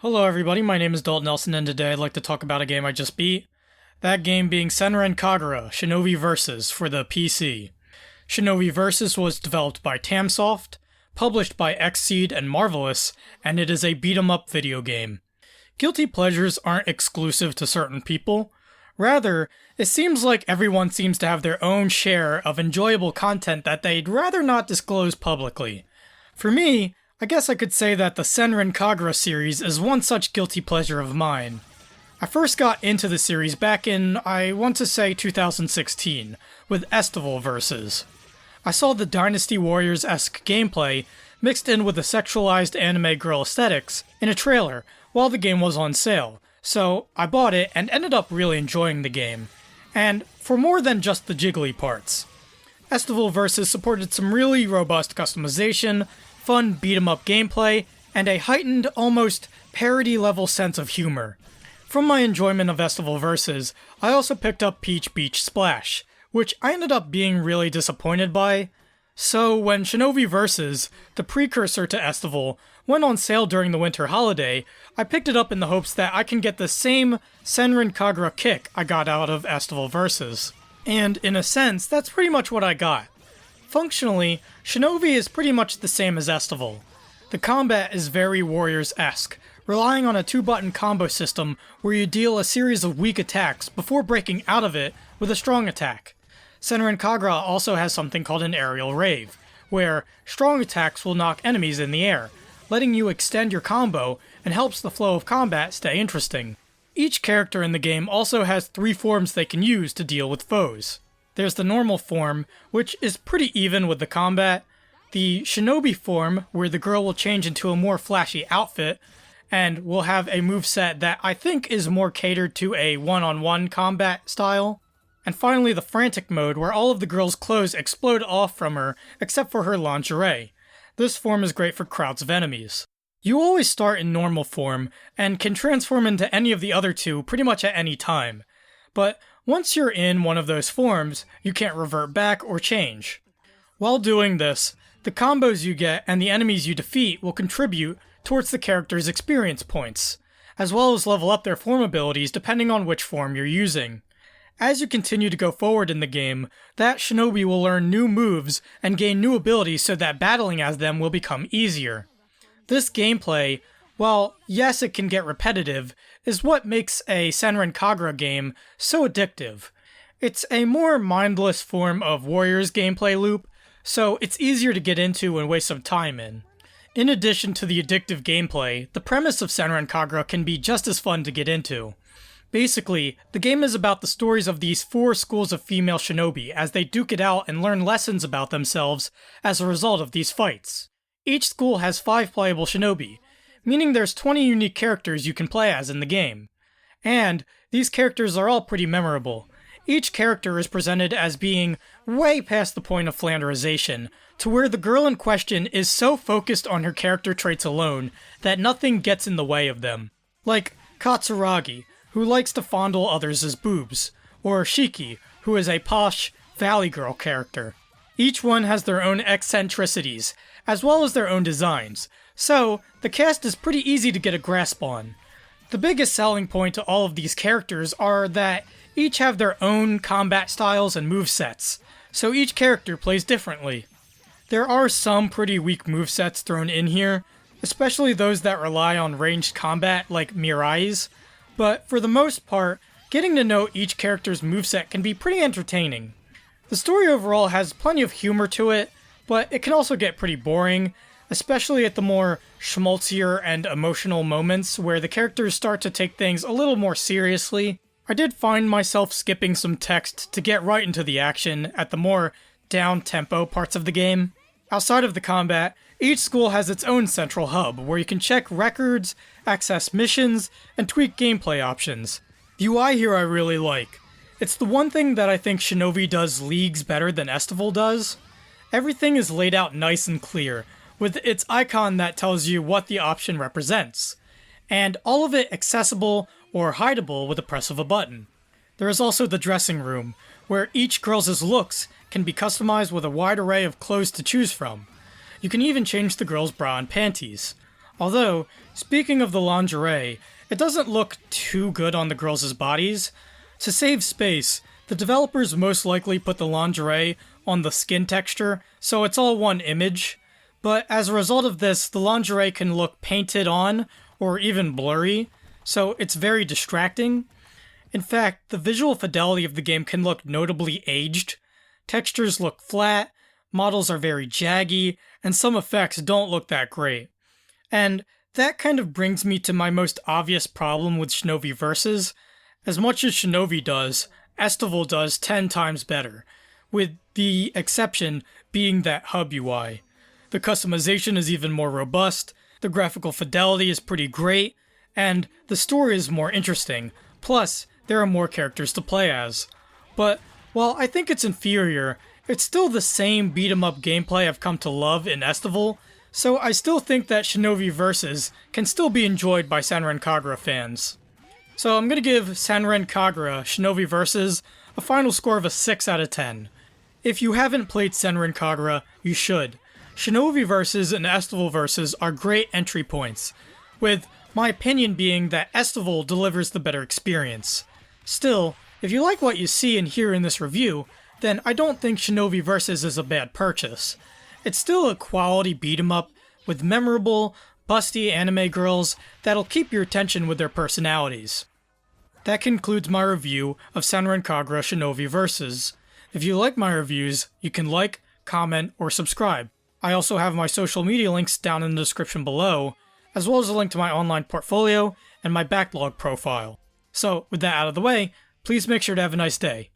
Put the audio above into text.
Hello everybody, my name is Daulton Nelson and today I'd like to talk about a game I just beat. That game being Senran Kagura, Shinovi Versus for the PC. Shinovi Versus was developed by Tamsoft, published by Xseed and Marvelous, and it is a beat-em-up video game. Guilty pleasures aren't exclusive to certain people. Rather, it seems like everyone seems to have their own share of enjoyable content that they'd rather not disclose publicly. For me, I guess I could say that the Senran Kagura series is one such guilty pleasure of mine. I first got into the series back in, I want to say 2016, with Estival Versus. I saw the Dynasty Warriors-esque gameplay mixed in with the sexualized anime girl aesthetics in a trailer while the game was on sale, so I bought it and ended up really enjoying the game, and for more than just the jiggly parts. Estival Versus supported some really robust customization, fun beat-em-up gameplay, and a heightened, almost parody-level sense of humor. From my enjoyment of Estival Versus, I also picked up Peach Beach Splash, which I ended up being really disappointed by. So when Shinovi Versus, the precursor to Estival, went on sale during the winter holiday, I picked it up in the hopes that I can get the same Senran Kagura kick I got out of Estival Versus. And in a sense, that's pretty much what I got. Functionally, Shinobi is pretty much the same as Estival. The combat is very Warriors-esque, relying on a 2-button combo system where you deal a series of weak attacks before breaking out of it with a strong attack. Senran Kagura also has something called an aerial rave, where strong attacks will knock enemies in the air, letting you extend your combo and helps the flow of combat stay interesting. Each character in the game also has 3 forms they can use to deal with foes. There's the normal form, which is pretty even with the combat, the Shinobi form, where the girl will change into a more flashy outfit, and will have a moveset that I think is more catered to a one-on-one combat style, and finally the frantic mode, where all of the girl's clothes explode off from her except for her lingerie. This form is great for crowds of enemies. You always start in normal form, and can transform into any of the other 2 pretty much at any time, but once you're in one of those forms, you can't revert back or change. While doing this, the combos you get and the enemies you defeat will contribute towards the character's experience points, as well as level up their form abilities depending on which form you're using. As you continue to go forward in the game, that Shinobi will learn new moves and gain new abilities so that battling as them will become easier. This gameplay, while yes it can get repetitive, is what makes a Senran Kagura game so addictive. It's a more mindless form of Warriors gameplay loop, so it's easier to get into and waste some time in. In addition to the addictive gameplay, the premise of Senran Kagura can be just as fun to get into. Basically, the game is about the stories of these 4 schools of female shinobi as they duke it out and learn lessons about themselves as a result of these fights. Each school has 5 playable shinobi, meaning there's 20 unique characters you can play as in the game. And these characters are all pretty memorable. Each character is presented as being way past the point of flanderization, to where the girl in question is so focused on her character traits alone that nothing gets in the way of them. Like Katsuragi, who likes to fondle others as boobs, or Shiki, who is a posh, valley girl character. Each one has their own eccentricities, as well as their own designs, so the cast is pretty easy to get a grasp on. The biggest selling point to all of these characters are that each have their own combat styles and movesets, so each character plays differently. There are some pretty weak movesets thrown in here, especially those that rely on ranged combat like Mirai's, but for the most part, getting to know each character's moveset can be pretty entertaining. The story overall has plenty of humor to it, but it can also get pretty boring, especially at the more schmaltzier and emotional moments where the characters start to take things a little more seriously. I did find myself skipping some text to get right into the action at the more down-tempo parts of the game. Outside of the combat, each school has its own central hub where you can check records, access missions, and tweak gameplay options. The UI here I really like. It's the one thing that I think Shinobi does leagues better than Estival does. Everything is laid out nice and clear, with its icon that tells you what the option represents, and all of it accessible or hideable with the press of a button. There is also the dressing room, where each girl's looks can be customized with a wide array of clothes to choose from. You can even change the girl's bra and panties. Although, speaking of the lingerie, it doesn't look too good on the girls' bodies. To save space, the developers most likely put the lingerie on the skin texture, so it's all one image. But as a result of this, the lingerie can look painted on, or even blurry, so it's very distracting. In fact, the visual fidelity of the game can look notably aged. Textures look flat, models are very jaggy, and some effects don't look that great. And that kind of brings me to my most obvious problem with Shinobi Versus. As much as Shinobi does, Estival does 10 times better, with the exception being that hub UI. The customization is even more robust, the graphical fidelity is pretty great, and the story is more interesting, plus there are more characters to play as. But while I think it's inferior, it's still the same beat-em-up gameplay I've come to love in Estival, so I still think that Shinobi Versus can still be enjoyed by Senran Kagura fans. So I'm gonna give Senran Kagura Shinobi Versus a final score of a 6 out of 10. If you haven't played Senran Kagura, you should. Shinobi Versus and Estival Versus are great entry points, with my opinion being that Estival delivers the better experience. Still, if you like what you see and hear in this review, then I don't think Shinobi Versus is a bad purchase. It's still a quality beat-em-up with memorable, busty anime girls that'll keep your attention with their personalities. That concludes my review of Senran Kagura Shinobi Versus. If you like my reviews, you can like, comment, or subscribe. I also have my social media links down in the description below, as well as a link to my online portfolio and my Backloggd profile. So, with that out of the way, please make sure to have a nice day.